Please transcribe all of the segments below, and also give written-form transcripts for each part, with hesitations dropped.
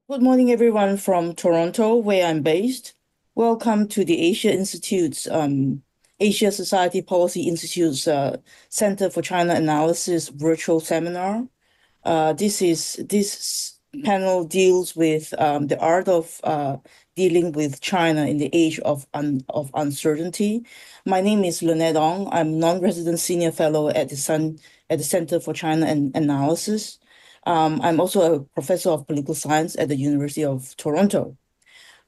Good morning, everyone from Toronto, where I'm based. Welcome to the Asia Society Policy Institute's Center for China Analysis virtual seminar. This panel deals with the art of dealing with China in the age of uncertainty. My name is Lynette H. I'm non-resident senior fellow at the Center for China Analysis. I'm also a professor of political science at the University of Toronto.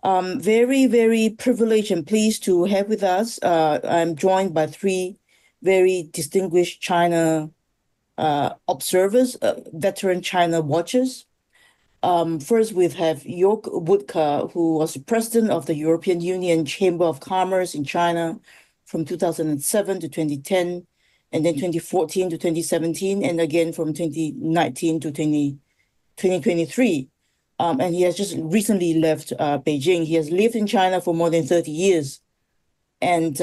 Very, very privileged and pleased to have with us. I'm joined by three very distinguished China observers, veteran China watchers. First, we have Joerg Wuttke, who was the president of the European Union Chamber of Commerce in China from 2007 to 2010, and then 2014 to 2017, and again from 2019 to 2023. And he has just recently left Beijing. He has lived in China for more than 30 years. And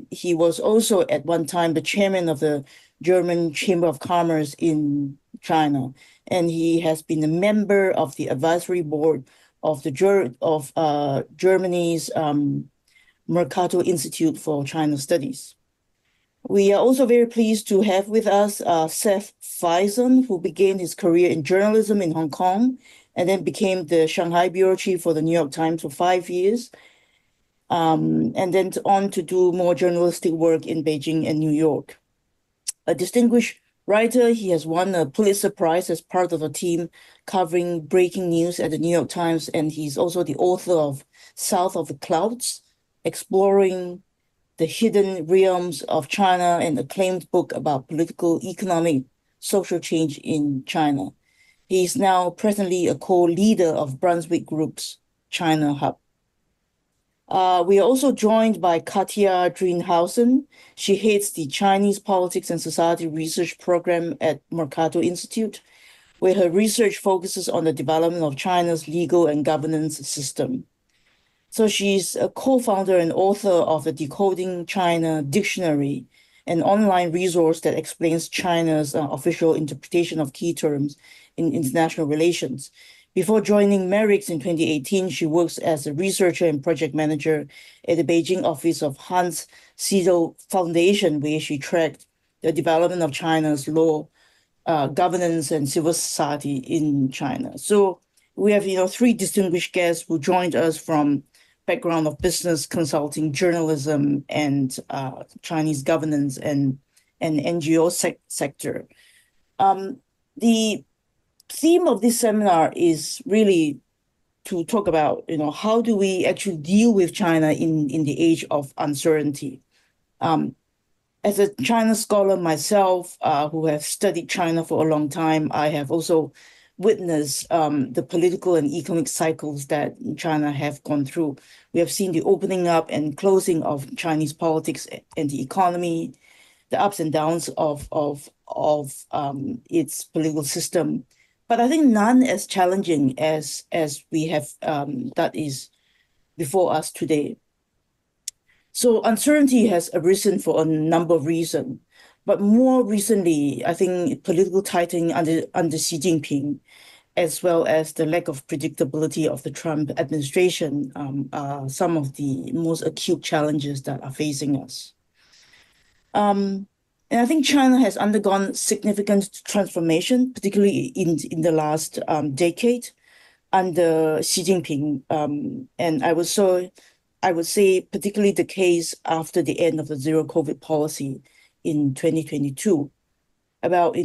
he was also at one time the chairman of the German Chamber of Commerce in China. And he has been a member of the advisory board of Germany's Mercator Institute for China Studies. We are also very pleased to have with us Seth Faison, who began his career in journalism in Hong Kong and then became the Shanghai bureau chief for the New York Times for 5 years, and then on to do more journalistic work in Beijing and New York. A distinguished writer, he has won a Pulitzer Prize as part of a team covering breaking news at the New York Times, and he's also the author of South of the Clouds, exploring the hidden realms of China, an acclaimed book about political, economic, social change in China. He is now presently a co-leader of Brunswick Group's China Hub. We are also joined by Katja Drinhausen. She heads the Chinese Politics and Society Research Program at Mercator Institute, where her research focuses on the development of China's legal and governance system. So she's a co-founder and author of the Decoding China Dictionary, an online resource that explains China's official interpretation of key terms in international relations. Before joining MERICS in 2018, she works as a researcher and project manager at the Beijing office of Hans Seidel Foundation, where she tracked the development of China's law, governance, and civil society in China. So we have, three distinguished guests who joined us from background of business, consulting, journalism, and Chinese governance and NGO sector. The theme of this seminar is really to talk about, how do we actually deal with China in the age of uncertainty? As a China scholar myself, who have studied China for a long time, I have also witnessed the political and economic cycles that China have gone through. We have seen the opening up and closing of Chinese politics and the economy, the ups and downs of its political system. But I think none as challenging as we have that is before us today. So uncertainty has arisen for a number of reasons. But more recently, I think political tightening under Xi Jinping, as well as the lack of predictability of the Trump administration, are some of the most acute challenges that are facing us. And I think China has undergone significant transformation, particularly in the last decade under Xi Jinping. And I would say particularly the case after the end of the zero COVID policy in 2022. About,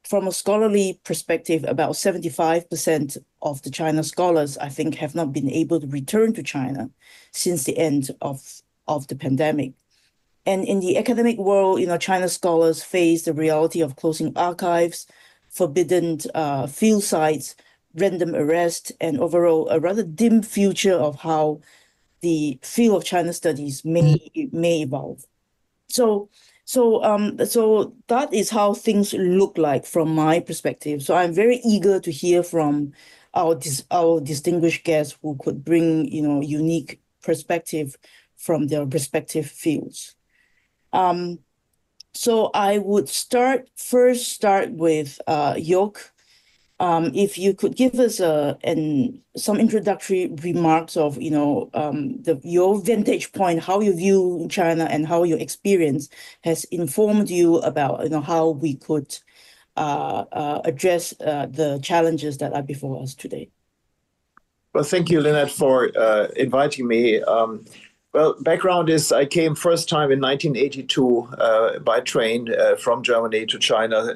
from a scholarly perspective, about 75% of the China scholars, I think, have not been able to return to China since the end of the pandemic. And in the academic world, China scholars face the reality of closing archives, forbidden field sites, random arrest, and overall a rather dim future of how the field of China studies may evolve. So that is how things look like from my perspective. So I'm very eager to hear from our distinguished guests who could bring, unique perspective from their respective fields. So I would start with York. If you could give us some introductory remarks of, your vantage point, how you view China and how your experience has informed you about, how we could address the challenges that are before us today. Well, thank you, Lynette, for inviting me. Well, background is I came first time in 1982 by train from Germany to China,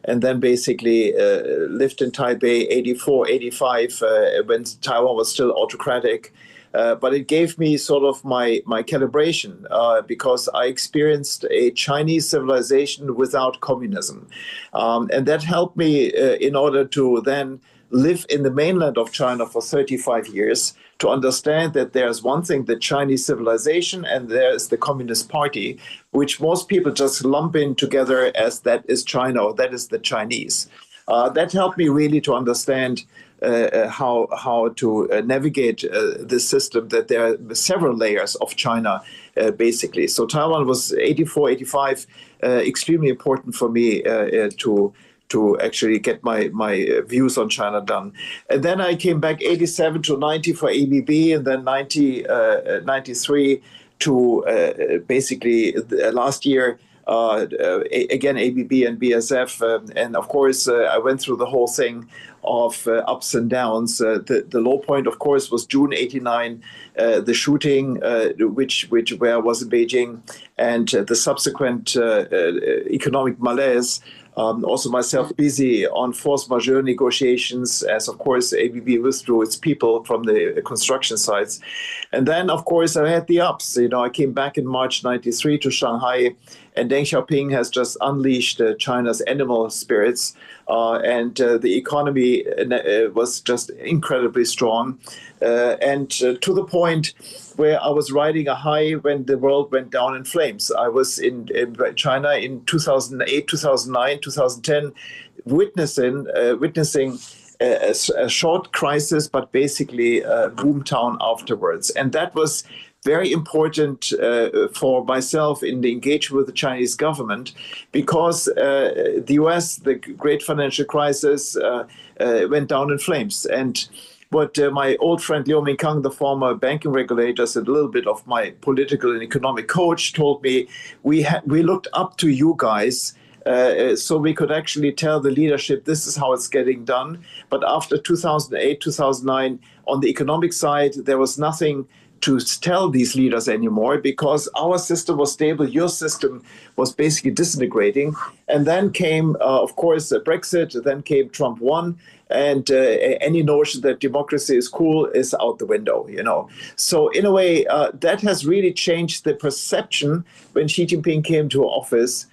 and then basically lived in Taipei 84, 85 when Taiwan was still autocratic. But it gave me sort of my calibration because I experienced a Chinese civilization without communism. And that helped me in order to then live in the mainland of China for 35 years to understand that there's one thing, the Chinese civilization, and there's the Communist Party, which most people just lump in together as that is China or that is the Chinese. That helped me really to understand how to navigate this system, that there are several layers of China, basically. So Taiwan was 84, 85, extremely important for me to actually get my views on China done. And then I came back 87 to 90 for ABB, and then 93 to basically last year, again, ABB and BSF. And of course, I went through the whole thing of ups and downs. The low point, of course, was June 89, the shooting, where I was in Beijing, and the subsequent economic malaise. Also myself busy on force majeure negotiations as, of course, ABB withdrew its people from the construction sites. And then, of course, I had the ups. I came back in March 93 to Shanghai, and Deng Xiaoping has just unleashed China's animal spirits. And the economy was just incredibly strong. And to the point where I was riding a high when the world went down in flames. I was in China in 2008, 2009, 2010, witnessing a short crisis, but basically a boomtown afterwards. And that was very important for myself in the engagement with the Chinese government, because the US, the great financial crisis, went down in flames. And what my old friend Liu Mingkang, the former banking regulator, said, a little bit of my political and economic coach, told me, we looked up to you guys so we could actually tell the leadership this is how it's getting done. But after 2008, 2009, on the economic side, there was nothing to tell these leaders anymore, because our system was stable, your system was basically disintegrating. And then came, of course, Brexit, then came Trump won, and any notion that democracy is cool is out the window, So in a way, that has really changed the perception when Xi Jinping came to office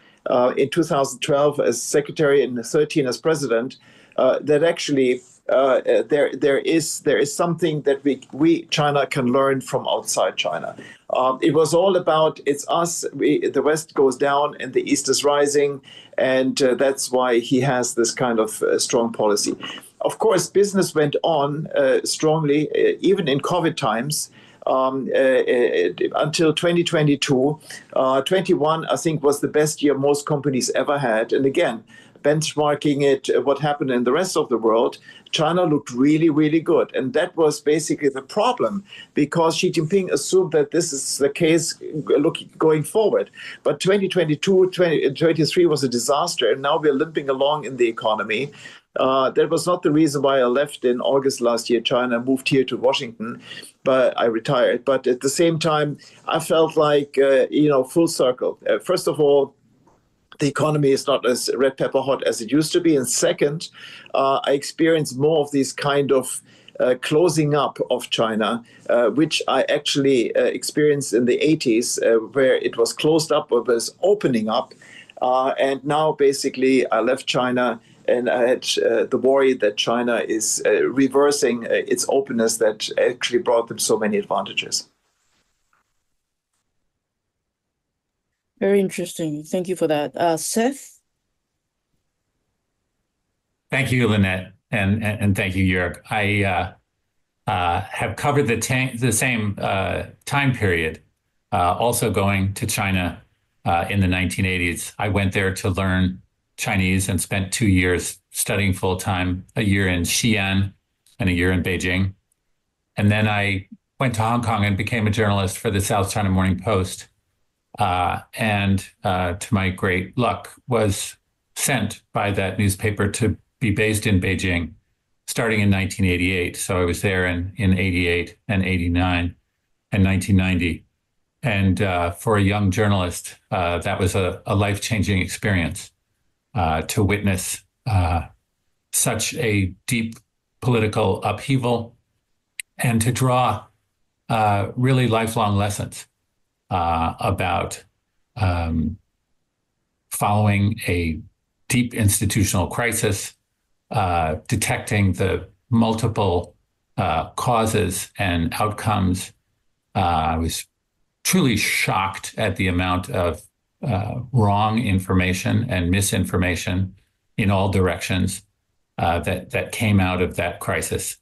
in 2012 as secretary and 2013 as president, that actually there is something that we China can learn from outside China. It was all about it's us. The West goes down and the East is rising, and that's why he has this kind of strong policy. Of course, business went on strongly, even in COVID times. Until 2022. 21, I think, was the best year most companies ever had. And again, benchmarking it, what happened in the rest of the world, China looked really, really good. And that was basically the problem, because Xi Jinping assumed that this is the case going forward. But 2022, 2023 was a disaster, and now we're limping along in the economy. That was not the reason why I left in August last year, China, moved here to Washington, but I retired. But at the same time, I felt like, full circle. First of all, the economy is not as red pepper hot as it used to be. And second, I experienced more of these kind of closing up of China, which I actually experienced in the 80s, where it was closed up or was opening up. And now basically I left China, and I had the worry that China is reversing its openness that actually brought them so many advantages. Very interesting. Thank you for that. Seth? Thank you, Lynette, and thank you, Jörg. I have covered the same time period, also going to China in the 1980s. I went there to learn Chinese and spent 2 years studying full time, a year in Xi'an and a year in Beijing. And then I went to Hong Kong and became a journalist for the South China Morning Post. And to my great luck, was sent by that newspaper to be based in Beijing starting in 1988. So I was there in 88 and 89 and 1990. And for a young journalist, that was a life-changing experience to witness such a deep political upheaval and to draw really lifelong lessons about following a deep institutional crisis, detecting the multiple causes and outcomes. I was truly shocked at the amount of wrong information and misinformation in all directions that came out of that crisis,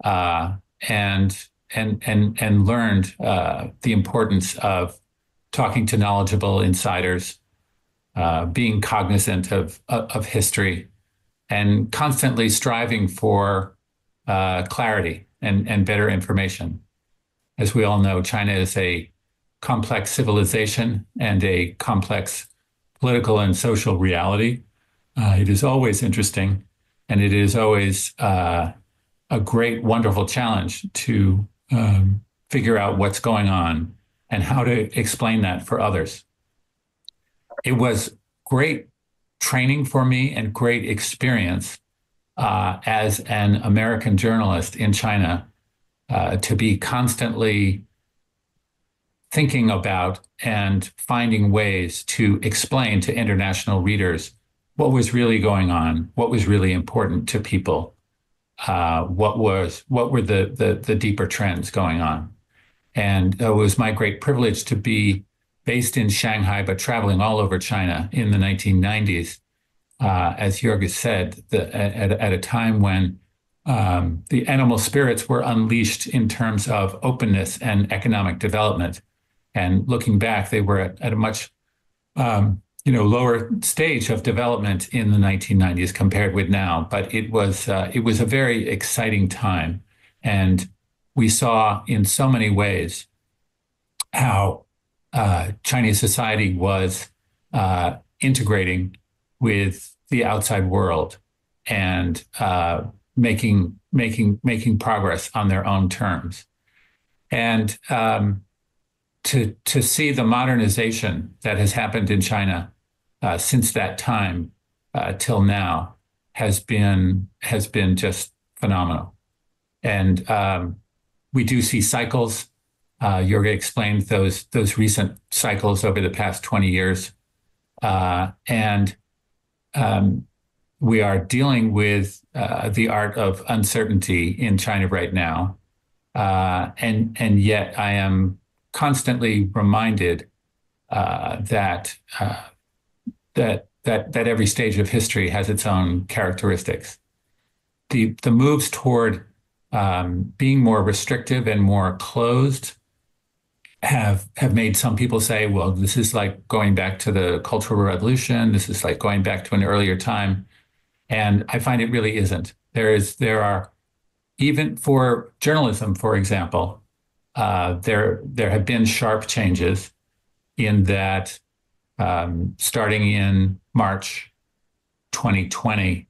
and learned the importance of talking to knowledgeable insiders, being cognizant of history, and constantly striving for clarity and better information. As we all know, China is a complex civilization and a complex political and social reality. It is always interesting, and it is always a great, wonderful challenge to figure out what's going on and how to explain that for others. It was great training for me and great experience as an American journalist in China to be constantly thinking about and finding ways to explain to international readers what was really going on, what was really important to people, what were the deeper trends going on. And it was my great privilege to be based in Shanghai, but traveling all over China in the 1990s, as Joerg said, at a time when the animal spirits were unleashed in terms of openness and economic development. And looking back, they were at a much lower stage of development in the 1990s compared with now. But it was a very exciting time, and we saw in so many ways how Chinese society was integrating with the outside world and making progress on their own terms. And to see the modernization that has happened in China since that time till now has been just phenomenal. And we do see cycles. Joerg explained those recent cycles over the past 20 years. And we are dealing with the art of uncertainty in China right now. And yet I am constantly reminded that every stage of history has its own characteristics. The moves toward being more restrictive and more closed have made some people say, well, this is like going back to the Cultural Revolution. This is like going back to an earlier time. And I find it really isn't. There are, even for journalism, for example, there have been sharp changes in that starting in March 2020,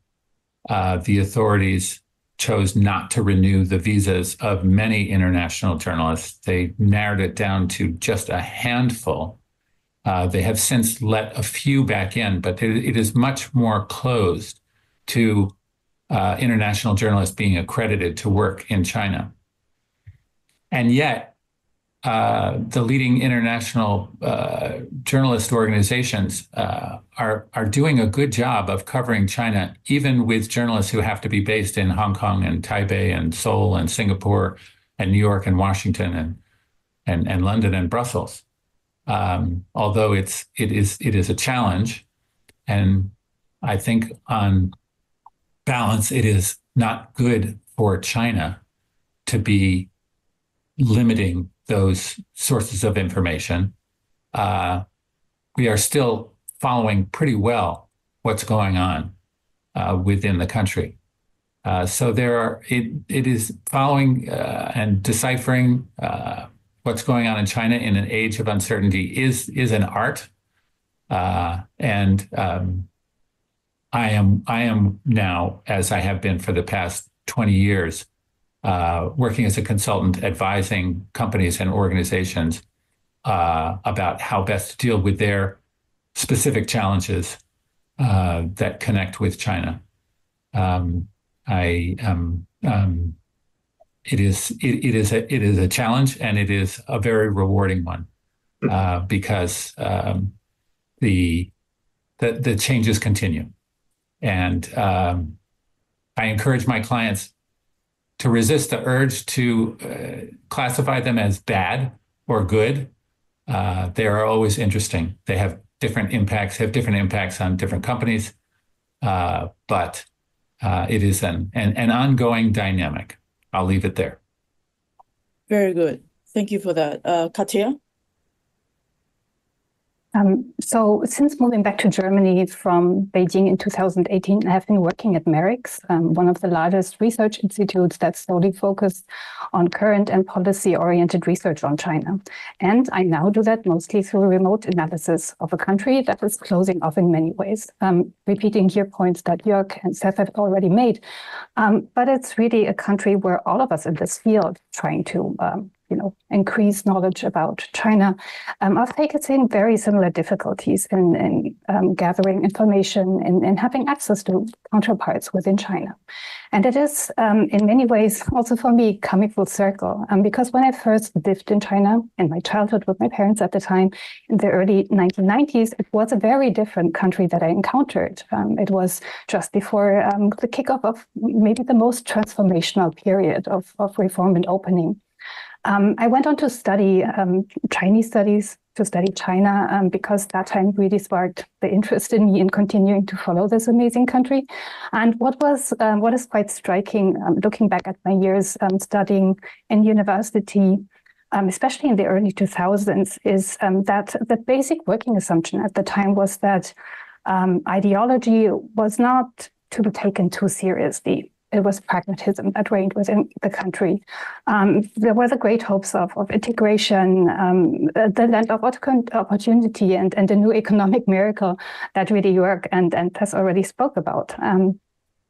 the authorities chose not to renew the visas of many international journalists. They narrowed it down to just a handful. They have since let a few back in, but it is much more closed to international journalists being accredited to work in China. And yet, the leading international journalist organizations are doing a good job of covering China, even with journalists who have to be based in Hong Kong and Taipei and Seoul and Singapore and New York and Washington and London and Brussels. Although it is a challenge, and I think on balance, it is not good for China to be limiting those sources of information. We are still following pretty well what's going on within the country. So it is following and deciphering what's going on in China in an age of uncertainty is an art. And I am now, as I have been for the past 20 years, working as a consultant, advising companies and organizations about how best to deal with their specific challenges that connect with China. It is a challenge, and it is a very rewarding one because the changes continue, and I encourage my clients to resist the urge to classify them as bad or good. They are always interesting. They have different impacts on different companies, but it is an ongoing dynamic. I'll leave it there. Very good. Thank you for that. Katja? So since moving back to Germany from Beijing in 2018, I have been working at MERIX, one of the largest research institutes that solely focus on current and policy-oriented research on China. And I now do that mostly through remote analysis of a country that is closing off in many ways. Repeating here points that York and Seth have already made. But it's really a country where all of us in this field trying to increase knowledge about China, are facing very similar difficulties in gathering information and having access to counterparts within China. And it is, in many ways, also for me, coming full circle. Because when I first lived in China, in my childhood with my parents at the time, in the early 1990s, it was a very different country that I encountered. It was just before the kickoff of maybe the most transformational period of reform and opening. I went on to study Chinese studies, to study China, because that time really sparked the interest in me in continuing to follow this amazing country. And what is quite striking, looking back at my years studying in university, especially in the early 2000s, is that the basic working assumption at the time was that ideology was not to be taken too seriously. It was pragmatism that reigned within the country. There were the great hopes of integration, the land of opportunity, and the new economic miracle that really Joerg and Tess already spoke about.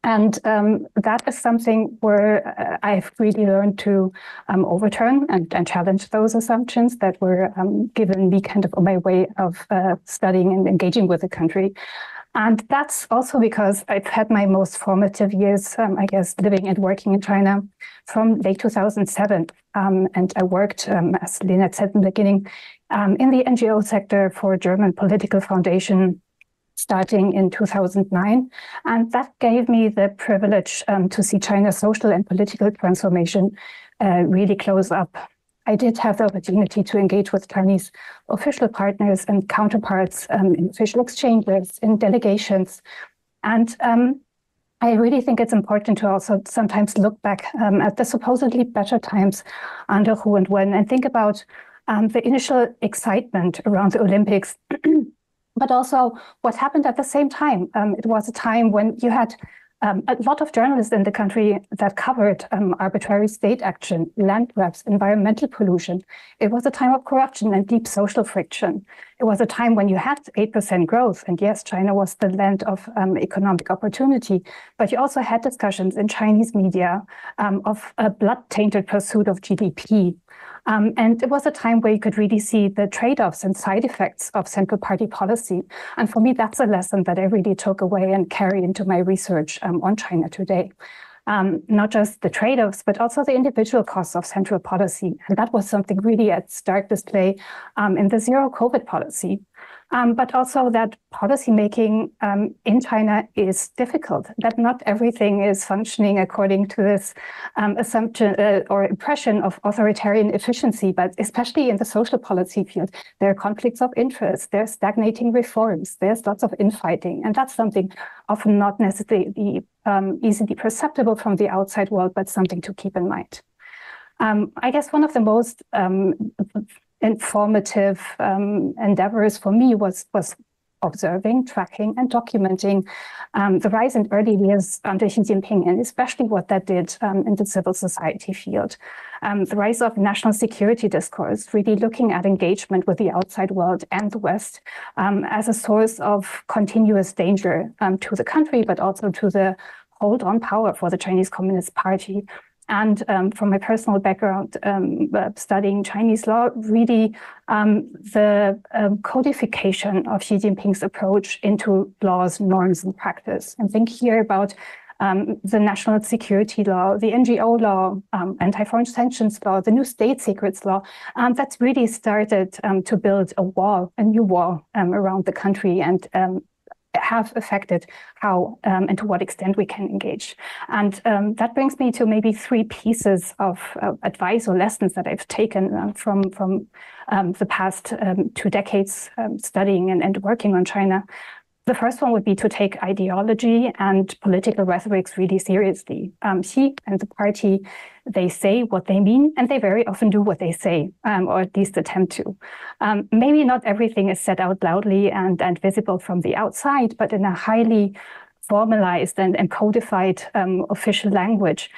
And that is something where I've really learned to overturn and challenge those assumptions that were given me kind of on my way of studying and engaging with the country. And that's also because I've had my most formative years, I guess, living and working in China from late 2007. And I worked, as Lynette said in the beginning, in the NGO sector for a German political foundation starting in 2009. And that gave me the privilege to see China's social and political transformation really close up. I did have the opportunity to engage with Chinese official partners and counterparts in official exchanges, in delegations. And I really think it's important to also sometimes look back at the supposedly better times under who and when, and think about the initial excitement around the Olympics, but also what happened at the same time. It was a time when you had a lot of journalists in the country that covered arbitrary state action, land grabs, environmental pollution. It was a time of corruption and deep social friction. It was a time when you had 8% growth. And yes, China was the land of economic opportunity, but you also had discussions in Chinese media of a blood-tainted pursuit of GDP. And it was a time where you could really see the trade-offs and side effects of central party policy. And for me, that's a lesson that I really took away and carry into my research on China today. Not just the trade-offs, but also the individual costs of central policy. And that was something really at stark display in the zero COVID policy. But also that policymaking in China is difficult, that not everything is functioning according to this assumption or impression of authoritarian efficiency, but especially in the social policy field, there are conflicts of interest, there's stagnating reforms, there's lots of infighting, and that's something often not necessarily easily perceptible from the outside world, but something to keep in mind. I guess one of the most informative endeavors for me was observing, tracking, and documenting the rise in early years under Xi Jinping, and especially what that did in the civil society field. The rise of national security discourse, really looking at engagement with the outside world and the West as a source of continuous danger to the country, but also to the hold on power for the Chinese Communist Party. And from my personal background, studying Chinese law, really the codification of Xi Jinping's approach into laws, norms, and practice. And think here about the national security law, the NGO law, anti-foreign sanctions law, the new state secrets law, that's really started to build a new wall around the country and have affected how and to what extent we can engage. And that brings me to maybe three pieces of advice or lessons that I've taken from the past 2 decades studying and working on China. The first one would be to take ideology and political rhetorics really seriously. Xi and the party, they say what they mean, and they very often do what they say, or at least attempt to. Maybe not everything is said out loudly and visible from the outside, but in a highly formalized and codified official language,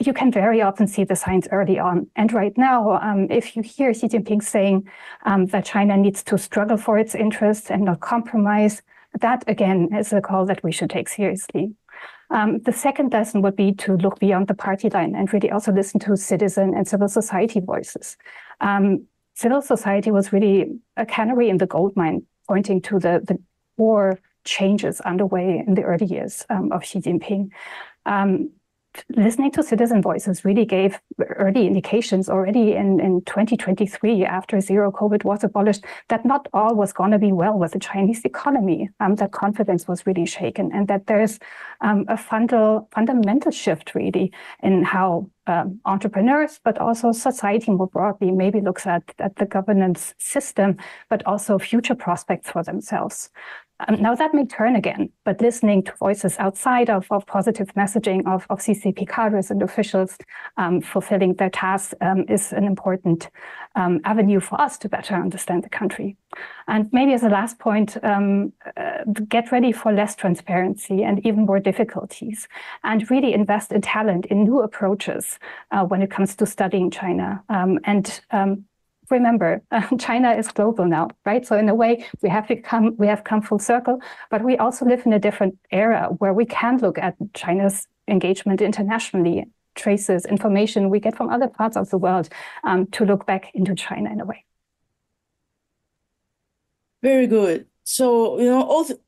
you can very often see the signs early on. And right now, if you hear Xi Jinping saying that China needs to struggle for its interests and not compromise, that, again, is a call that we should take seriously. The second lesson would be to look beyond the party line and really also listen to citizen and civil society voices. Civil society was really a canary in the gold mine, pointing to the core changes underway in the early years of Xi Jinping. Listening to citizen voices really gave early indications already in 2023, after zero COVID was abolished, that not all was going to be well with the Chinese economy, that confidence was really shaken, and that there's a fundamental shift really in how entrepreneurs, but also society more broadly, maybe looks at the governance system, but also future prospects for themselves. Now that may turn again, but listening to voices outside of positive messaging of CCP cadres and officials fulfilling their tasks is an important avenue for us to better understand the country. And maybe as a last point, get ready for less transparency and even more difficulties, and really invest in talent, in new approaches when it comes to studying China. Remember, China is global now, right? So in a way, we have come full circle, but we also live in a different era where we can look at China's engagement internationally, traces, information we get from other parts of the world to look back into China in a way. Very good. So,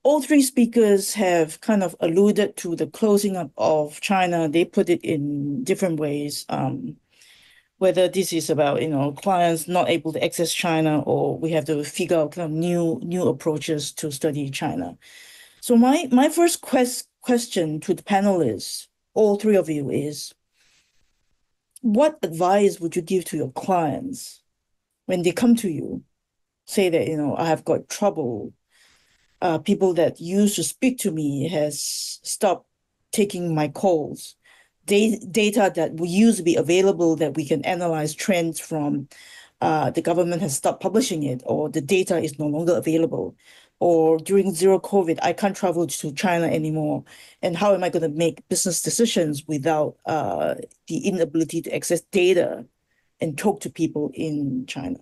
all three speakers have kind of alluded to the closing up of China. They put it in different ways. Whether this is about, clients not able to access China, or we have to figure out kind of new approaches to study China. So my first question to the panelists, all three of you, is what advice would you give to your clients when they come to you, say that, I have got trouble, people that used to speak to me has stopped taking my calls, data that used to be available that we can analyze trends from, the government has stopped publishing it, or the data is no longer available, or during zero COVID, I can't travel to China anymore. And how am I going to make business decisions without the inability to access data and talk to people in China?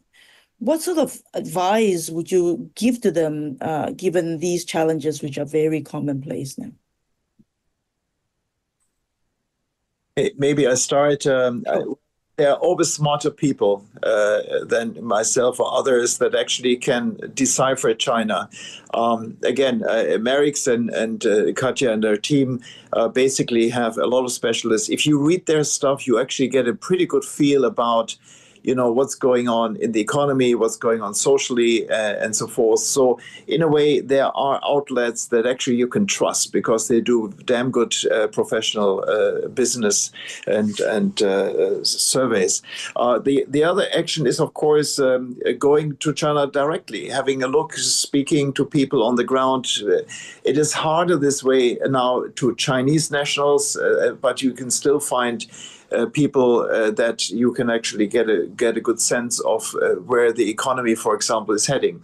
What sort of advice would you give to them, given these challenges, which are very commonplace now? Maybe I start. There are always smarter people than myself or others that actually can decipher China. Again, Merix and Katja and their team basically have a lot of specialists. If you read their stuff, you actually get a pretty good feel about what's going on in the economy, what's going on socially, and so forth. So in a way, there are outlets that actually you can trust because they do damn good professional business and surveys. The other action is, of course, going to China directly, having a look, speaking to people on the ground. It is harder this way now to Chinese nationals, but you can still find people that you can actually get a good sense of where the economy, for example, is heading.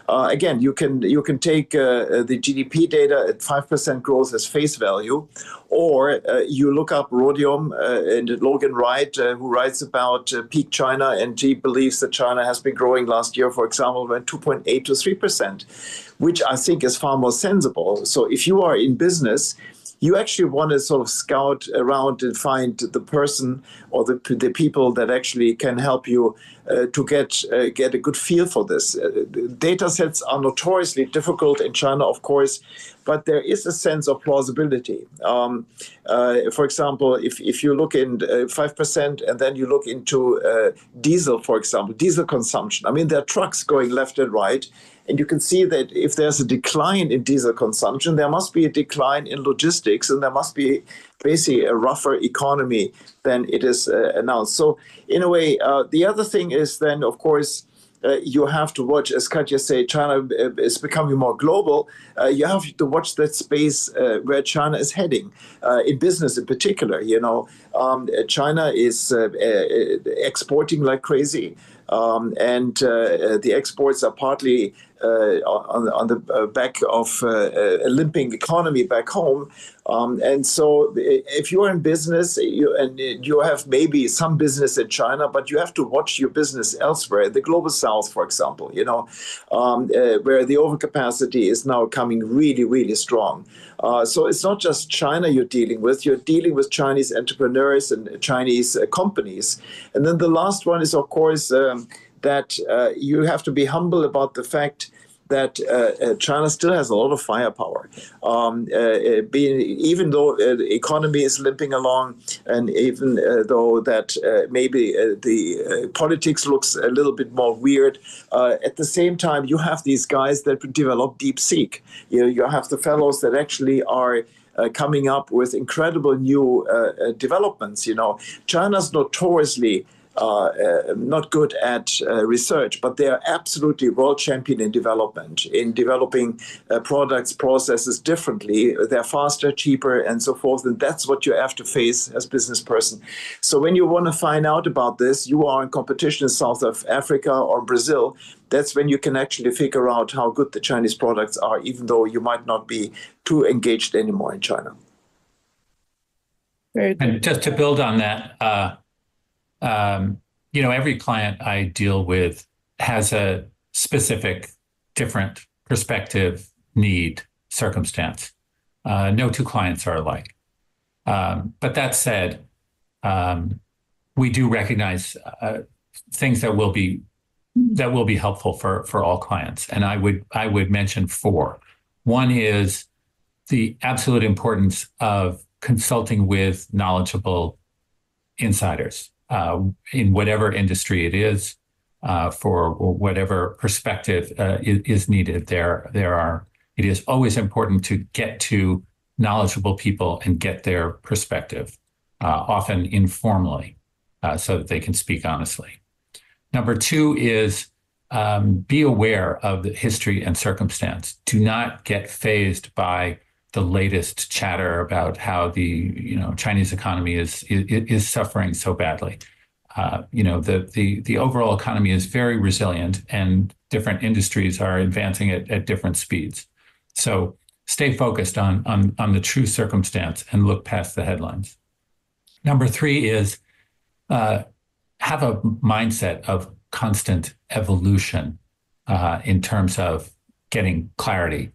Again, you can take the GDP data at 5% growth as face value, or you look up Rhodium and Logan Wright, who writes about peak China, and he believes that China has been growing last year, for example, by 2.8 to 3%, which I think is far more sensible. So if you are in business, you actually want to sort of scout around and find the person or the people that actually can help you to get a good feel for this. Data sets are notoriously difficult in China, of course, but there is a sense of plausibility. For example, if you look in 5% and then you look into diesel, for example, diesel consumption. I mean, there are trucks going left and right. And you can see that if there's a decline in diesel consumption, there must be a decline in logistics, and there must be basically a rougher economy than it is announced. So in a way, the other thing is then, of course, you have to watch, as Katja said, China is becoming more global. You have to watch that space where China is heading, in business in particular. China is exporting like crazy. And the exports are partly on the back of a limping economy back home. And so if you're in business and you have maybe some business in China, but you have to watch your business elsewhere, the global south, for example, where the overcapacity is now coming really, really strong. So it's not just China you're dealing with Chinese entrepreneurs and Chinese companies. And then the last one is, of course, that you have to be humble about the fact that China still has a lot of firepower. Even though the economy is limping along, and even though that maybe the politics looks a little bit more weird, at the same time, you have these guys that develop DeepSeek. You have the fellows that actually are coming up with incredible new developments. China's notoriously not good at research, but they are absolutely world champion in development, in developing products, processes differently. They're faster, cheaper, and so forth. And that's what you have to face as business person. So when you want to find out about this, you are in competition in South Africa or Brazil. That's when you can actually figure out how good the Chinese products are, even though you might not be too engaged anymore in China. Very good. And just to build on that, every client I deal with has a specific, different perspective, need, circumstance. No two clients are alike. But that said, we do recognize things that will be helpful for all clients. And I would mention 4. One is the absolute importance of consulting with knowledgeable insiders. In whatever industry it is, for whatever perspective is needed, it is always important to get to knowledgeable people and get their perspective, often informally, so that they can speak honestly. Number 2 is be aware of the history and circumstance. Do not get fazed by the latest chatter about how the Chinese economy is suffering so badly. The overall economy is very resilient, and different industries are advancing at different speeds. So stay focused on the true circumstance and look past the headlines. Number 3 is have a mindset of constant evolution in terms of getting clarity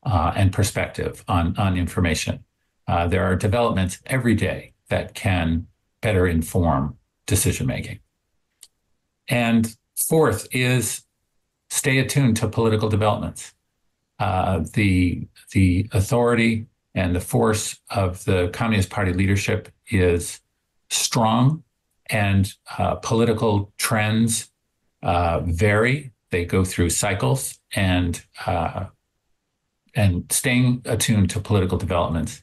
and perspective on information. There are developments every day that can better inform decision-making. And 4th is stay attuned to political developments. The authority and the force of the Communist Party leadership is strong, and political trends vary. They go through cycles, and staying attuned to political developments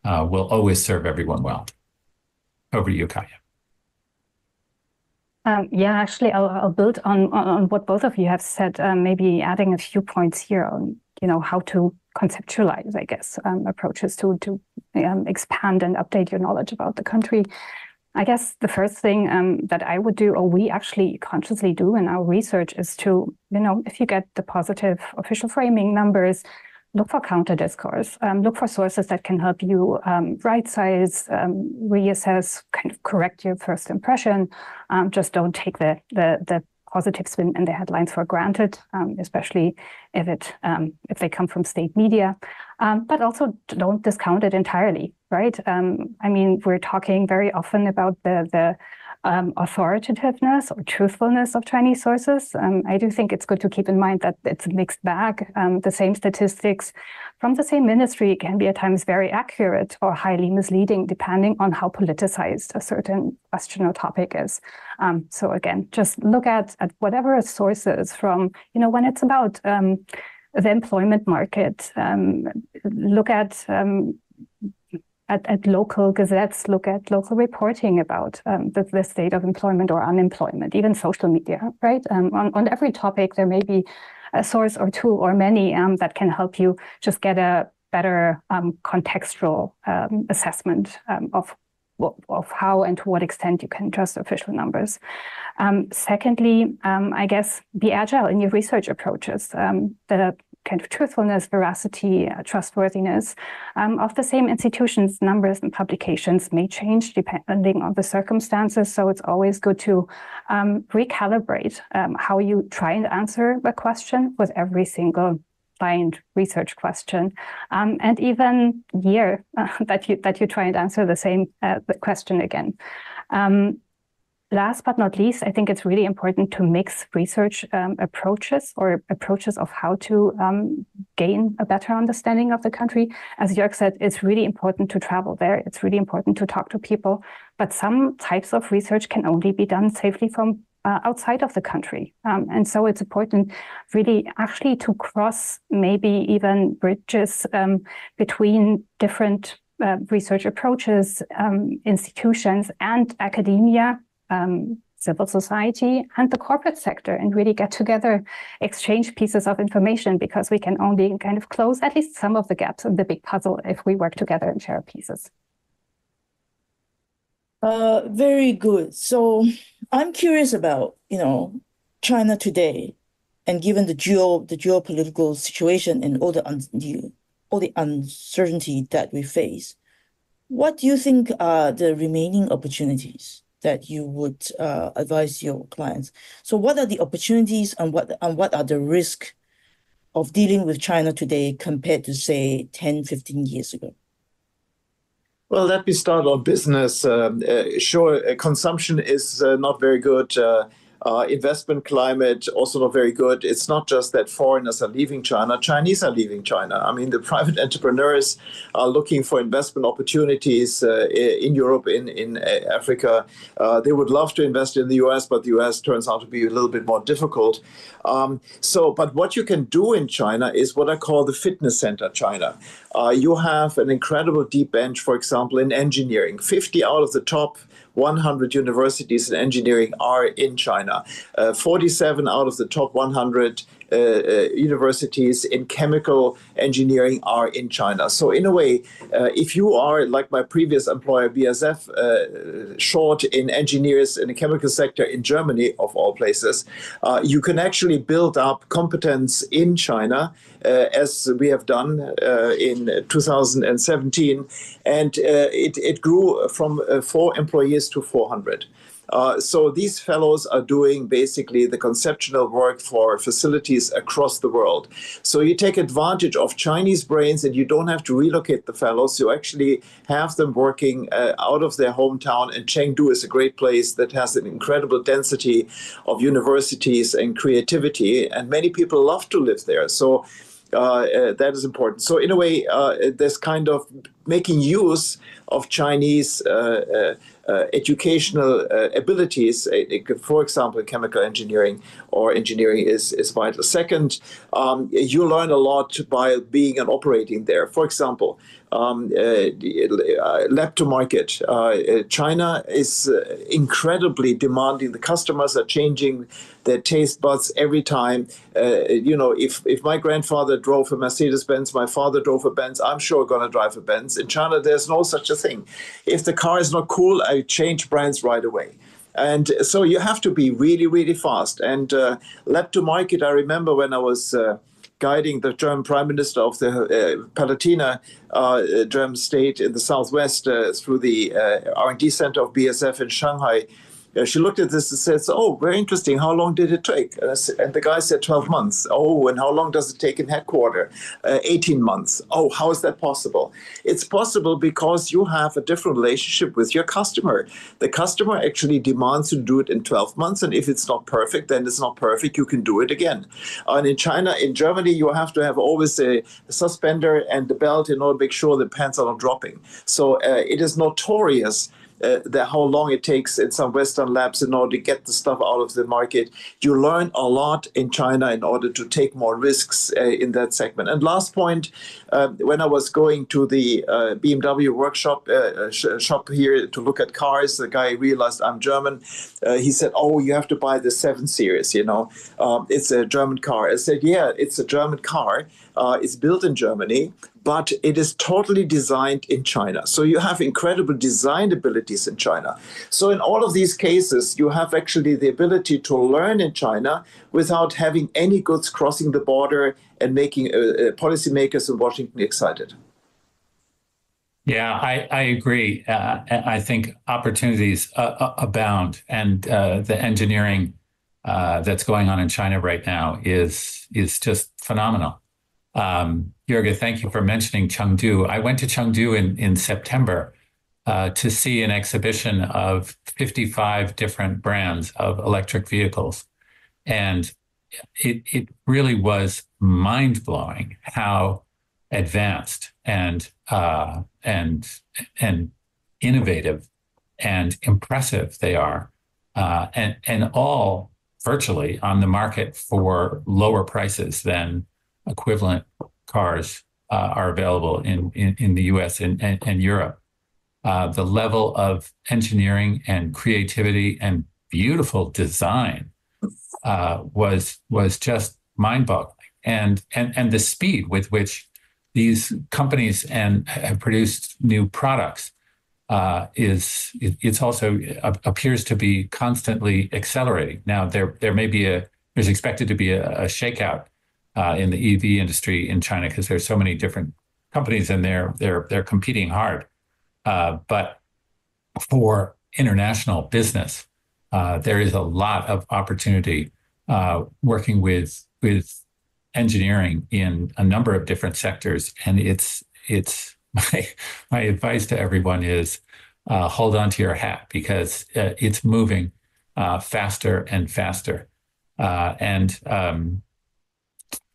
will always serve everyone well. Over to you, Katja. Actually, I'll build on what both of you have said, maybe adding a few points here on, how to conceptualize, I guess, approaches to expand and update your knowledge about the country. I guess the first thing that I would do, or we actually consciously do in our research, is to, if you get the positive official framing numbers, look for counter discourse, look for sources that can help you right size, reassess, kind of correct your first impression. Just don't take the positive spin and the headlines for granted, especially if they come from state media. But also don't discount it entirely, right? I mean, we're talking very often about the authoritativeness or truthfulness of Chinese sources. I do think it's good to keep in mind that it's a mixed bag. The same statistics from the same ministry can be at times very accurate or highly misleading, depending on how politicized a certain question or topic is. So again, just look at whatever sources from, when it's about the employment market, look at local gazettes, look at local reporting about the state of employment or unemployment, even social media, right? On every topic, there may be a source or two or many that can help you just get a better contextual assessment of how and to what extent you can trust official numbers. Secondly, I guess be agile in your research approaches. The kind of truthfulness, veracity, trustworthiness of the same institutions, numbers and publications may change depending on the circumstances. So it's always good to recalibrate how you try and answer a question with every single client research question, and even year that you try and answer the same question again. Last but not least, I think it's really important to mix research approaches or approaches of how to gain a better understanding of the country. As Jörg said, it's really important to travel there. It's really important to talk to people. But some types of research can only be done safely from outside of the country. And so it's important really actually to cross maybe even bridges between different research approaches, institutions and academia, civil society and the corporate sector, and really get together, exchange pieces of information, because we can only kind of close at least some of the gaps of the big puzzle if we work together and share pieces. Very good. So I'm curious about, China today, and given the geopolitical situation and all the uncertainty that we face, what do you think are the remaining opportunities that you would advise your clients? So what are the opportunities and what are the risks of dealing with China today compared to, say, 10, 15 years ago? Well, let me start on business. Sure, consumption is not very good. Investment climate also not very good. It's not just that foreigners are leaving China. Chinese are leaving China. I mean, the private entrepreneurs are looking for investment opportunities in Europe, in Africa. They would love to invest in the US, but the US turns out to be a little bit more difficult. But what you can do in China is what I call the fitness center China. You have an incredible deep bench, for example, in engineering. 50 out of the top 100 universities in engineering are in China. 47 out of the top 100 universities in chemical engineering are in China. So in a way, if you are, like my previous employer, BASF, short in engineers in the chemical sector in Germany, of all places, you can actually build up competence in China, as we have done in 2017. And it grew from 4 employees to 400. So these fellows are doing basically the conceptual work for facilities across the world. So you take advantage of Chinese brains and you don't have to relocate the fellows. You actually have them working out of their hometown. And Chengdu is a great place that has an incredible density of universities and creativity. And many people love to live there. So that is important. So in a way, this kind of making use of Chinese educational abilities, for example, chemical engineering or engineering is vital. Second, you learn a lot by being and operating there. For example, lab to market. China is incredibly demanding. The customers are changing their taste buds every time. If my grandfather drove a Mercedes-Benz, my father drove a Benz, I'm sure going to drive a Benz. brands. In China, there's no such a thing. If the car is not cool, I change brands right away. And so you have to be really, really fast. And lab to market, I remember when I was guiding the German Prime Minister of the Palatina German state in the southwest through the R&D center of BASF in Shanghai. She looked at this and said, "Oh, very interesting. How long did it take?" And the guy said, 12 months. "Oh, and how long does it take in headquarters?" 18 months. "Oh, how is that possible?" It's possible because you have a different relationship with your customer. The customer actually demands you to do it in 12 months. And if it's not perfect, then it's not perfect. You can do it again. And in Germany, you have to have always a suspender and the belt in order to make sure the pants are not dropping. So it is notorious how long it takes in some Western labs in order to get the stuff out of the market. You learn a lot in China in order to take more risks in that segment. And last point, when I was going to the BMW workshop shop here to look at cars, the guy realized I'm German. He said, "Oh, you have to buy the 7 Series, it's a German car." I said, "Yeah, it's a German car. It's built in Germany, but it is totally designed in China. So you have incredible design abilities in China. So in all of these cases, you have actually the ability to learn in China without having any goods crossing the border and making policymakers in Washington excited." Yeah, I agree. I think opportunities abound, and the engineering that's going on in China right now is just phenomenal. Joerg, thank you for mentioning Chengdu. I went to Chengdu in September to see an exhibition of 55 different brands of electric vehicles. And it really was mind-blowing how advanced and innovative and impressive they are, and all virtually on the market for lower prices than equivalent cars are available in the US and Europe. The level of engineering and creativity and beautiful design was just mind-boggling, and the speed with which these companies have produced new products it's also appears to be constantly accelerating. Now there's expected to be a shakeout in the EV industry in China because there's so many different companies and they're competing hard. But for international business, there is a lot of opportunity working with engineering in a number of different sectors. And it's my advice to everyone is hold on to your hat, because it's moving faster and faster.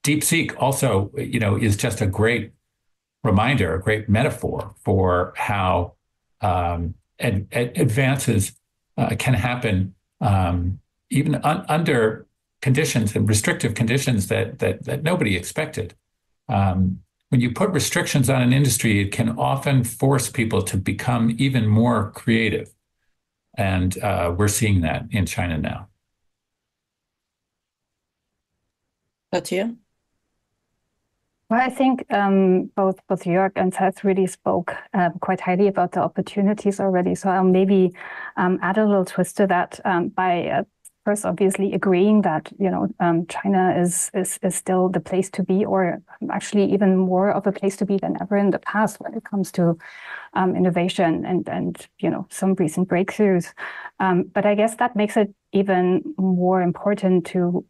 DeepSeek also, is just a great reminder, a great metaphor for how advances can happen even under conditions and restrictive conditions that nobody expected. When you put restrictions on an industry, it can often force people to become even more creative. And we're seeing that in China now. Katja? Well, I think both Joerg and Seth really spoke quite highly about the opportunities already. So I'll maybe add a little twist to that by first, obviously agreeing that China is still the place to be, or actually even more of a place to be than ever in the past when it comes to innovation and some recent breakthroughs. But I guess that makes it even more important to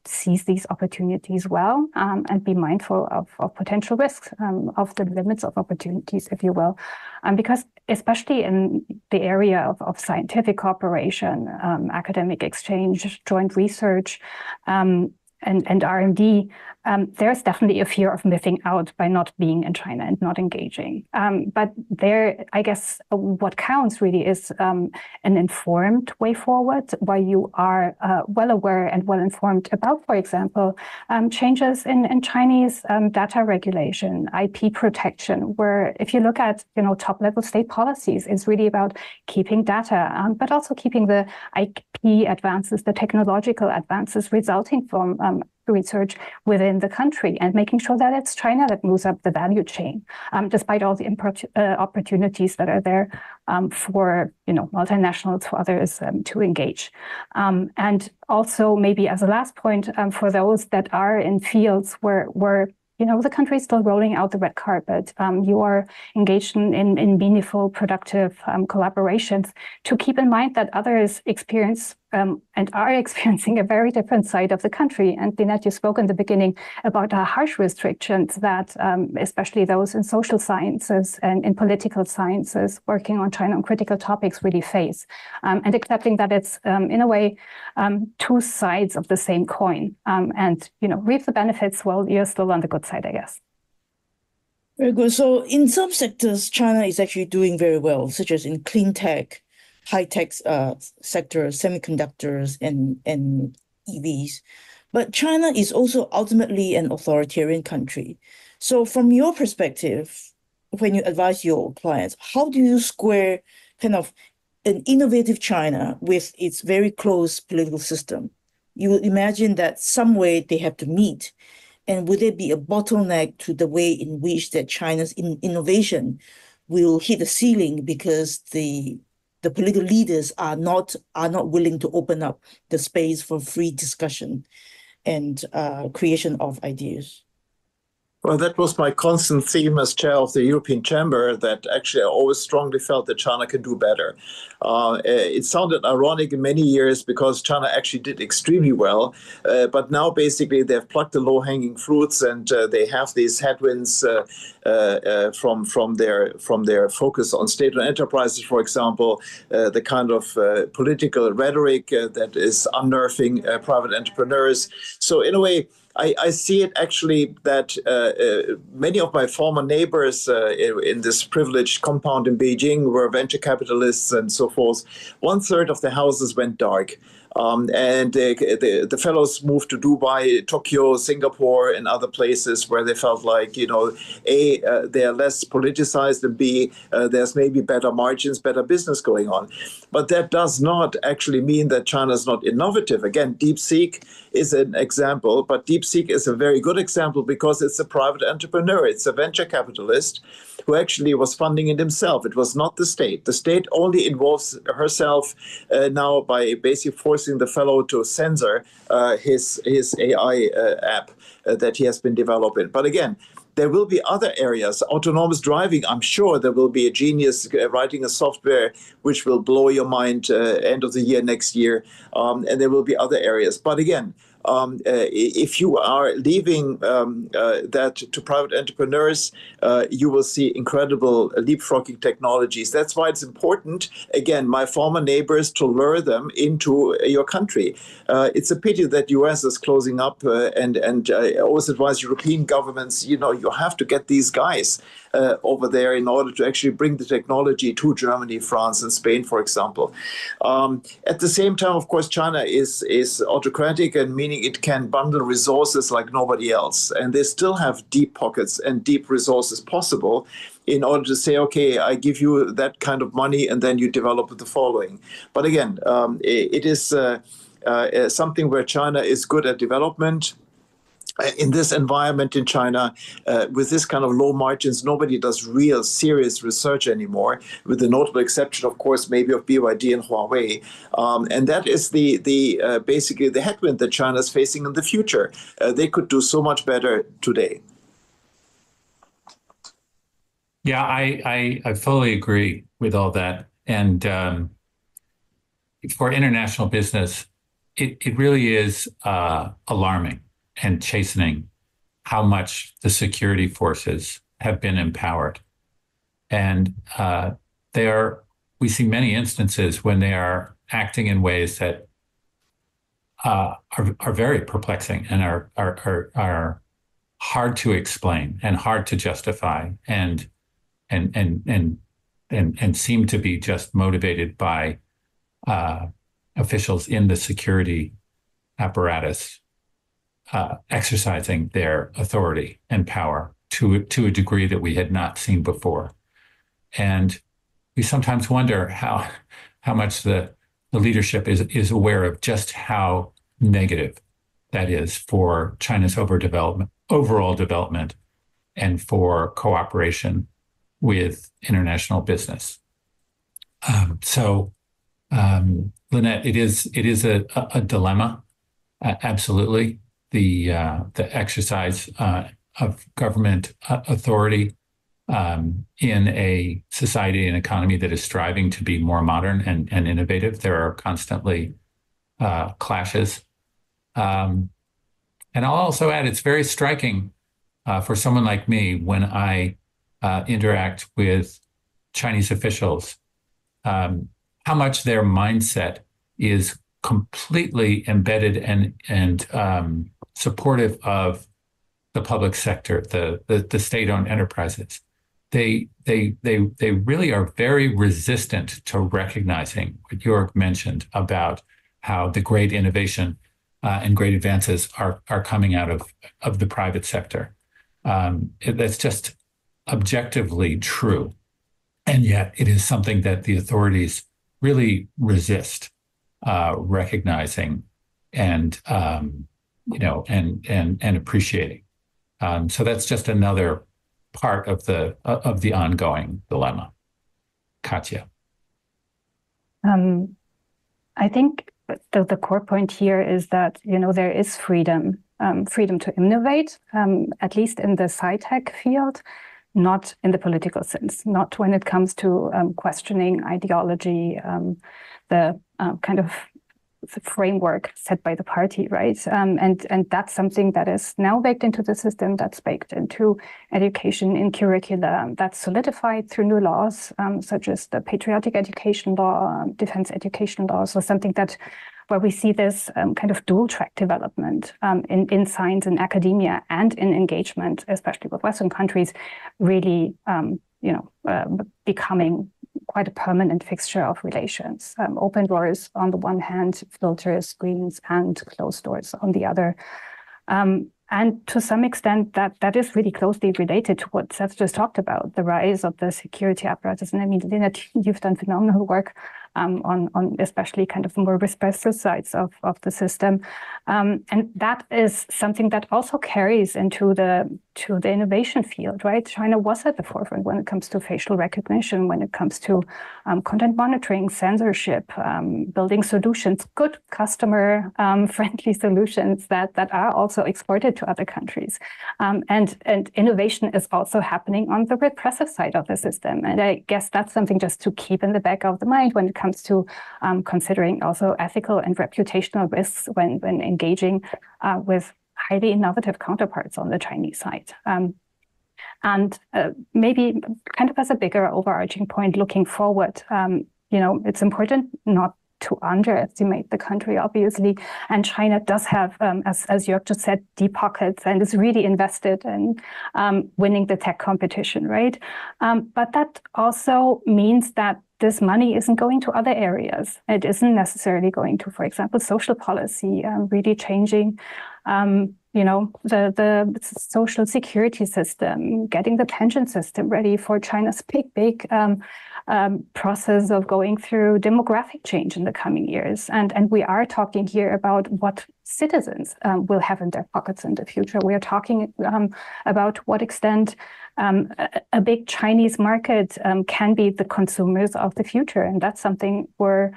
seize these opportunities well and be mindful of potential risks, of the limits of opportunities, if you will, because especially in the area of scientific cooperation, academic exchange, joint research, and R&D, there's definitely a fear of missing out by not being in China and not engaging. But there, I guess, what counts really is an informed way forward, where you are well aware and well informed about, for example, changes in Chinese data regulation, IP protection, where if you look at top-level state policies, it's really about keeping data, but also keeping the IP advances, the technological advances resulting from research within the country and making sure that it's China that moves up the value chain, despite all the opportunities that are there for multinationals, for others to engage. And also maybe as a last point, for those that are in fields where the country is still rolling out the red carpet. You are engaged in meaningful, productive collaborations, to keep in mind that others experience and are experiencing a very different side of the country. And Lynette, you spoke in the beginning about harsh restrictions that especially those in social sciences and in political sciences working on China on critical topics really face. And accepting that it's, in a way, two sides of the same coin. And, reap the benefits while you're still on the good side, I guess. Very good. So in some sectors, China is actually doing very well, such as in clean tech, high-tech sector, semiconductors, and EVs. But China is also ultimately an authoritarian country. So from your perspective, when you advise your clients, how do you square kind of an innovative China with its very close political system? You would imagine that some way they have to meet. And would there be a bottleneck to the way in which that China's innovation will hit the ceiling because the political leaders are not willing to open up the space for free discussion and creation of ideas? Well, that was my constant theme as chair of the European Chamber, that actually I always strongly felt that China can do better. It sounded ironic in many years because China actually did extremely well. But now basically they've plucked the low-hanging fruits, and they have these headwinds from their focus on state-owned enterprises, for example, the kind of political rhetoric that is unnerving private entrepreneurs. So in a way, I see it actually that many of my former neighbors in this privileged compound in Beijing were venture capitalists and so forth. 1/3 of the houses went dark. And the fellows moved to Dubai, Tokyo, Singapore, and other places where they felt like, A, they are less politicized, and B, there's maybe better margins, better business going on. But that does not actually mean that China is not innovative. Again, DeepSeek is an example, but DeepSeek is a very good example because it's a private entrepreneur. It's a venture capitalist who actually was funding it himself. It was not the state. The state only involves herself now by basically forcing the fellow to censor his AI app that he has been developing. But again, there will be other areas. Autonomous driving, I'm sure there will be a genius writing a software which will blow your mind end of the year, next year. And there will be other areas. But again, if you are leaving that to private entrepreneurs, you will see incredible leapfrogging technologies. That's why it's important, again, my former neighbors, to lure them into your country. It's a pity that US is closing up, and I always advise European governments, you have to get these guys over there in order to actually bring the technology to Germany, France, and Spain, for example. At the same time, of course, China is autocratic, and meaning it can bundle resources like nobody else. And they still have deep pockets and deep resources possible in order to say, okay, I give you that kind of money, and then you develop the following. But again, it is something where China is good at development. In this environment in China, with this kind of low margins, nobody does real serious research anymore, with the notable exception, of course, maybe of BYD and Huawei. And that is the basically the headwind that China is facing in the future. They could do so much better today. Yeah, I fully agree with all that. And for international business, it really is alarming and chastening how much the security forces have been empowered. And we see many instances when they are acting in ways that are very perplexing and are hard to explain and hard to justify, and seem to be just motivated by officials in the security apparatus exercising their authority and power to a degree that we had not seen before. And we sometimes wonder how much the leadership is aware of just how negative that is, for China's overall development and for cooperation with international business. Lynette, it is a dilemma, absolutely. The exercise of government authority in a society and economy that is striving to be more modern and innovative. There are constantly clashes. And I'll also add, it's very striking for someone like me when I interact with Chinese officials, how much their mindset is completely embedded and supportive of the public sector, the state-owned enterprises. They really are very resistant to recognizing what York mentioned about how the great innovation and great advances are coming out of the private sector. That's just objectively true. And yet it is something that the authorities really resist recognizing and appreciating. So that's just another part of the ongoing dilemma. Katja. I think the core point here is that there is freedom to innovate, at least in the sci-tech field, not in the political sense, not when it comes to questioning ideology, the kind of framework set by the party, right? And that's something that is now baked into the system, that's baked into education in curricula, that's solidified through new laws, such as the patriotic education law, defense education law, so something where we see this kind of dual track development in science and academia and in engagement, especially with Western countries, really becoming quite a permanent fixture of relations. Open doors on the one hand, filters, screens, and closed doors on the other. And to some extent, that is really closely related to what Seth just talked about, the rise of the security apparatus. And I mean, Lynette, you've done phenomenal work on especially kind of more repressive sides of the system. And that is something that also carries into the innovation field, right? China was at the forefront when it comes to facial recognition, when it comes to content monitoring, censorship, building solutions, good customer friendly solutions that are also exported to other countries. And innovation is also happening on the repressive side of the system. And I guess that's something just to keep in the back of the mind when it comes to considering also ethical and reputational risks when engaging with highly innovative counterparts on the Chinese side. And maybe kind of as a bigger overarching point looking forward, it's important not to underestimate the country, obviously. And China does have, as Jörg just said, deep pockets and is really invested in winning the tech competition, right? But that also means that this money isn't going to other areas. It isn't necessarily going to, for example, social policy, really changing the social security system, getting the pension system ready for China's big process of going through demographic change in the coming years. And we are talking here about what citizens will have in their pockets in the future. We are talking about what extent a big Chinese market can be the consumers of the future. And that's something where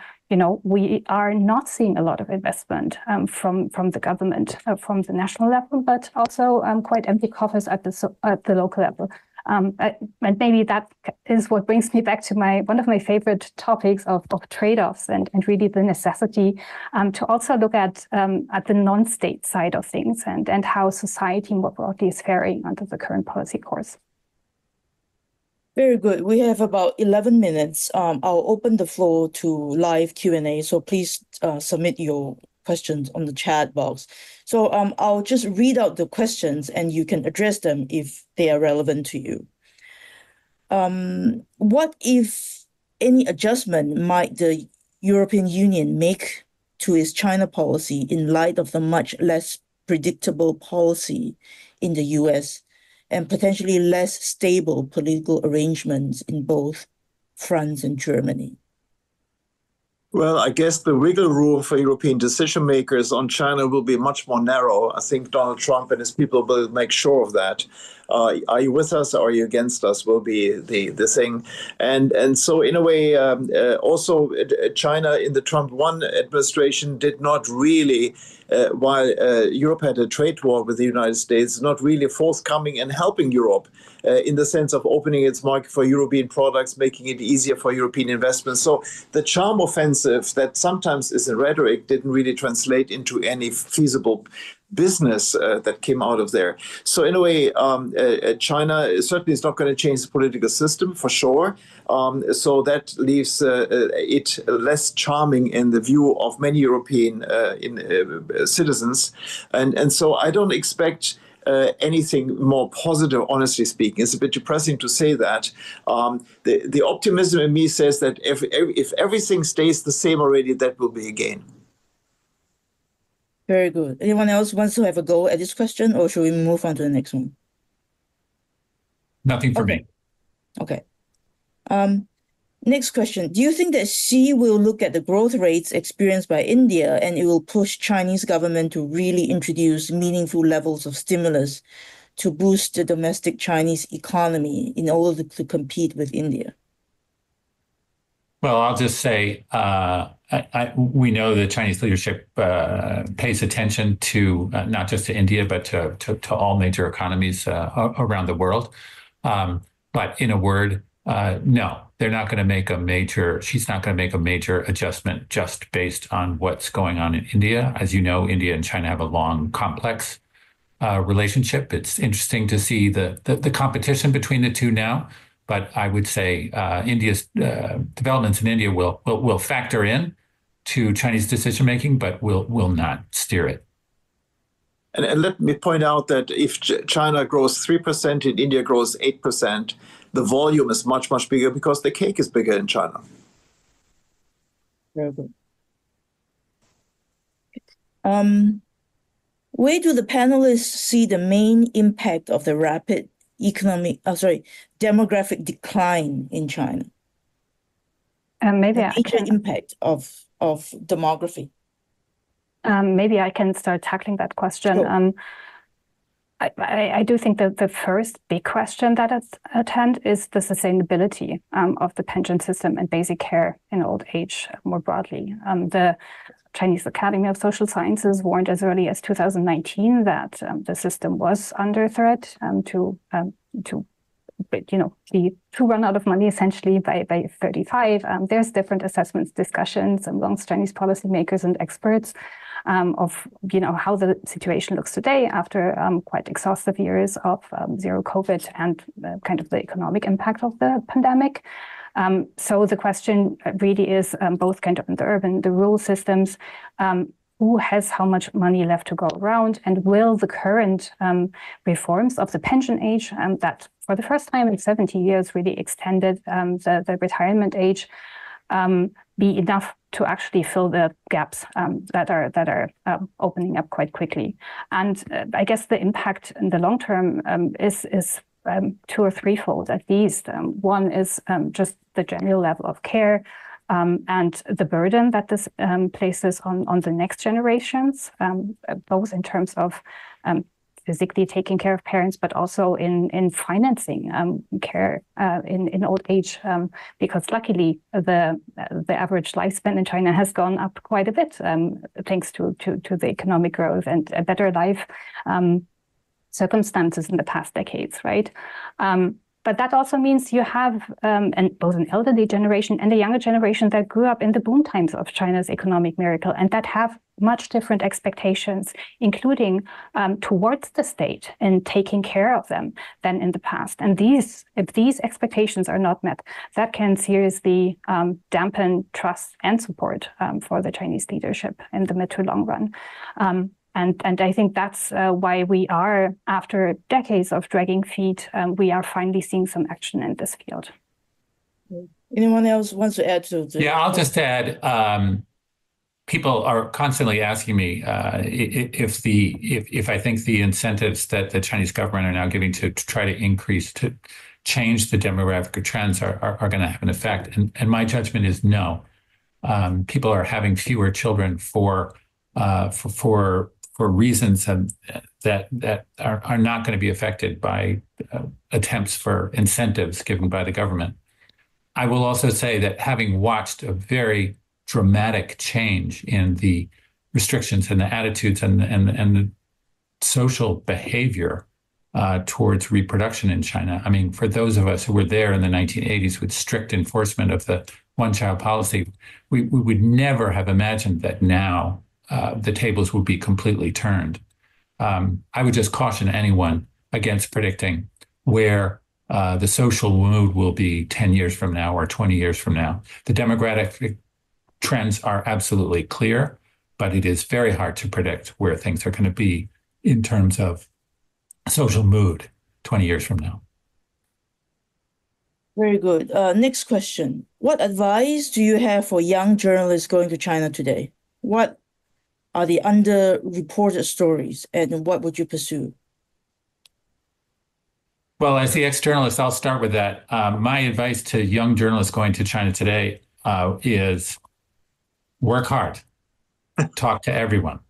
we are not seeing a lot of investment from the government, from the national level, but also quite empty coffers at the local level. And maybe that is what brings me back to one of my favorite topics of trade-offs and really the necessity to also look at the non-state side of things and how society more broadly is faring under the current policy course. Very good. We have about 11 minutes. I'll open the floor to live Q&A, so please submit your questions on the chat box. So I'll just read out the questions and you can address them if they are relevant to you. What, if any, adjustment might the European Union make to its China policy in light of the much less predictable policy in the US and potentially less stable political arrangements in both France and Germany? Well, I guess the wiggle room for European decision makers on China will be much more narrow. I think Donald Trump and his people will make sure of that. Are you with us or are you against us will be the thing. And so in a way, also China in the Trump 1 administration did not really, while Europe had a trade war with the United States, not really forthcoming and helping Europe in the sense of opening its market for European products, making it easier for European investments. So the charm offensive that sometimes is in rhetoric didn't really translate into any feasible business that came out of there. So in a way, China certainly is not going to change the political system for sure. So that leaves it less charming in the view of many European citizens. And so I don't expect anything more positive, honestly speaking. It's a bit depressing to say that. The optimism in me says that if everything stays the same already, that will be a gain. Very good. Anyone else wants to have a go at this question, or should we move on to the next one? Nothing for me. Okay. Next question. Do you think that Xi will look at the growth rates experienced by India and it will push Chinese government to really introduce meaningful levels of stimulus to boost the domestic Chinese economy in order to compete with India? Well, I'll just say we know the Chinese leadership pays attention to not just to India, but to all major economies around the world. But in a word, no, they're not going to make a major, she's not going to make a major adjustment just based on what's going on in India. As you know, India and China have a long, complex relationship. It's interesting to see the competition between the two now. But I would say India's developments in India will factor in to Chinese decision making, but will not steer it. And let me point out that if China grows 3% and India grows 8%, the volume is much, much bigger because the cake is bigger in China. Very good. Where do the panelists see the main impact of the rapid demographic decline in China? Maybe the major impact of demography. Maybe I can start tackling that question. Sure. I do think that the first big question that is at hand is the sustainability of the pension system and basic care in old age more broadly. The Chinese Academy of Social Sciences warned as early as 2019 that the system was under threat to run out of money essentially by 35. There's different assessments, discussions amongst Chinese policymakers and experts of how the situation looks today after quite exhaustive years of zero COVID and kind of the economic impact of the pandemic. So the question really is both kind of in the urban, the rural systems, who has how much money left to go around, and will the current reforms of the pension age that for the first time in 70 years really extended the retirement age be enough to actually fill the gaps that are opening up quite quickly. And I guess the impact in the long term is two or threefold at least. One is just the general level of care and the burden that this places on the next generations, both in terms of physically taking care of parents, but also in financing care in old age, because luckily the average lifespan in China has gone up quite a bit thanks to the economic growth and a better life circumstances in the past decades, right? But that also means you have both an elderly generation and a younger generation that grew up in the boom times of China's economic miracle and that have much different expectations, including towards the state in taking care of them than in the past. And if these expectations are not met, that can seriously dampen trust and support for the Chinese leadership in the mid to long run. And I think that's why we are, after decades of dragging feet, we are finally seeing some action in this field. Anyone else wants to add to this? Yeah, I'll just add, people are constantly asking me if I think the incentives that the Chinese government are now giving to try to change the demographic trends are going to have an effect. And my judgment is no. People are having fewer children for reasons that are not going to be affected by attempts for incentives given by the government. I will also say that having watched a very dramatic change in the restrictions and the attitudes and the social behavior towards reproduction in China. I mean, for those of us who were there in the 1980s with strict enforcement of the one-child policy, we would never have imagined that now the tables would be completely turned. I would just caution anyone against predicting where the social mood will be 10 years from now or 20 years from now. The demographic trends are absolutely clear, but it is very hard to predict where things are going to be in terms of social mood 20 years from now. Very good. Next question. What advice do you have for young journalists going to China today? What are the underreported stories, and what would you pursue? Well, as the ex-journalist, I'll start with that. My advice to young journalists going to China today is work hard, talk to everyone.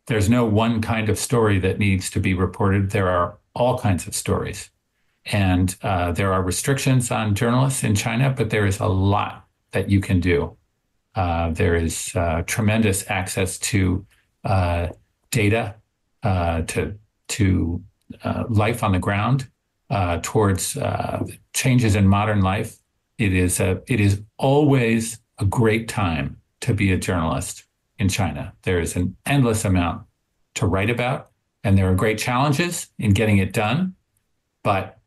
There's no one kind of story that needs to be reported. There are all kinds of stories. And there are restrictions on journalists in China, but there is a lot that you can do. There is tremendous access to data, to life on the ground, towards changes in modern life. It is always a great time to be a journalist in China. There is an endless amount to write about, and there are great challenges in getting it done, but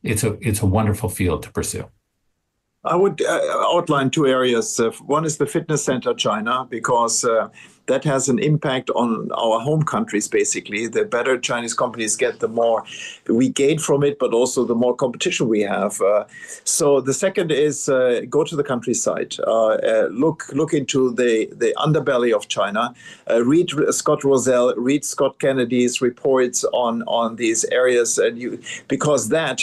it's a wonderful field to pursue. I would outline two areas. One is the fitness center China, because that has an impact on our home countries, basically. The better Chinese companies get, the more we gain from it, but also the more competition we have. So the second is go to the countryside, look into the underbelly of China, read Scott Rosell, read Scott Kennedy's reports on these areas, and because that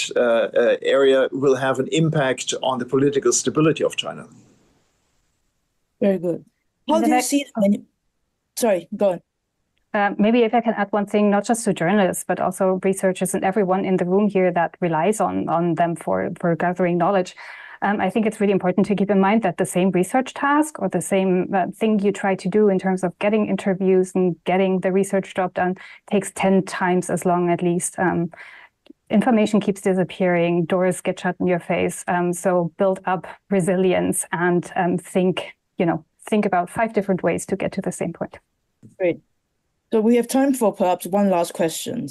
area will have an impact on the political stability of China. Very good. How do you see Sorry, go on. Maybe if I can add one thing, not just to journalists, but also researchers and everyone in the room here that relies on them for gathering knowledge. I think it's really important to keep in mind that the same research task or the same thing you try to do in terms of getting interviews and getting the research job done takes 10 times as long at least. Information keeps disappearing, doors get shut in your face. So build up resilience and think about 5 different ways to get to the same point. Great. So we have time for perhaps one last question.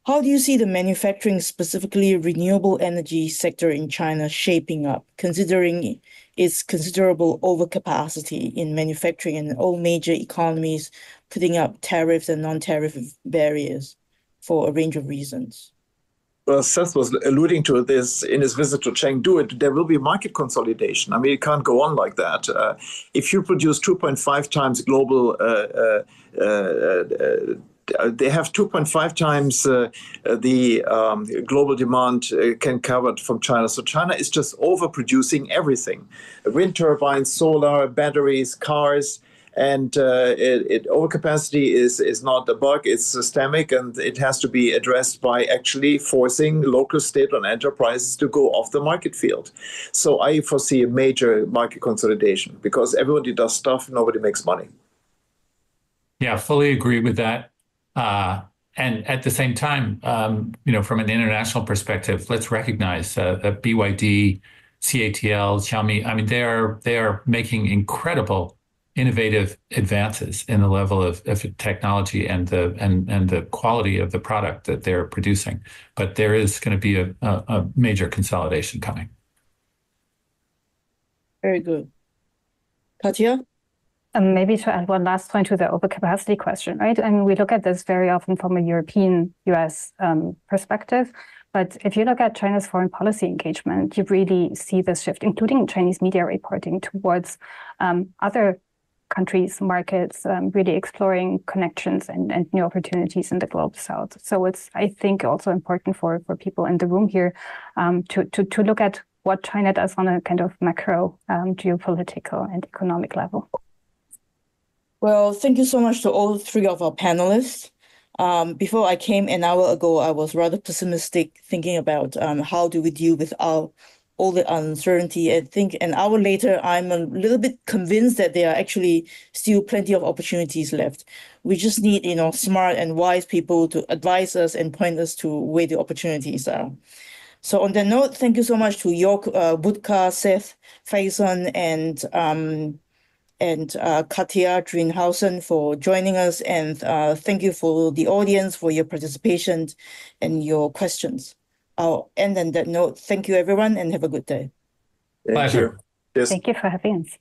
How do you see the manufacturing, specifically renewable energy sector in China shaping up, considering its considerable overcapacity in manufacturing and all major economies putting up tariffs and non-tariff barriers for a range of reasons? Well, Seth was alluding to this in his visit to Chengdu. There will be market consolidation. I mean, it can't go on like that. If you produce 2.5 times global, they have 2.5 times the global demand can cover from China. So China is just overproducing everything: wind turbines, solar, batteries, cars. And overcapacity is not a bug, it's systemic, and it has to be addressed by actually forcing local state-owned enterprises to go off the market field. So I foresee a major market consolidation because everybody does stuff, nobody makes money. Yeah, fully agree with that. And at the same time, from an international perspective, let's recognize that BYD, CATL, Xiaomi, I mean, they are making incredible innovative advances in the level of technology and the quality of the product that they're producing. But there is going to be a major consolidation coming. Very good. Katja? Maybe to add one last point to the overcapacity question, right? I mean, we look at this very often from a European-US perspective. But if you look at China's foreign policy engagement, you really see this shift, including Chinese media reporting, towards other countries, markets, really exploring connections and new opportunities in the global south. So it's, I think, also important for people in the room here to look at what China does on a kind of macro geopolitical and economic level. Well, thank you so much to all three of our panelists. Before I came an hour ago, I was rather pessimistic, thinking about how do we deal with all the uncertainty. I think an hour later, I'm a little bit convinced that there are actually still plenty of opportunities left. We just need, smart and wise people to advise us and point us to where the opportunities are. So on that note, thank you so much to York Wuttke, Seth Faison, and Katja Drinhausen for joining us. And thank you for the audience for your participation and your questions. I'll end on that note. Thank you, everyone, and have a good day. Pleasure. Yes. Thank you for having us.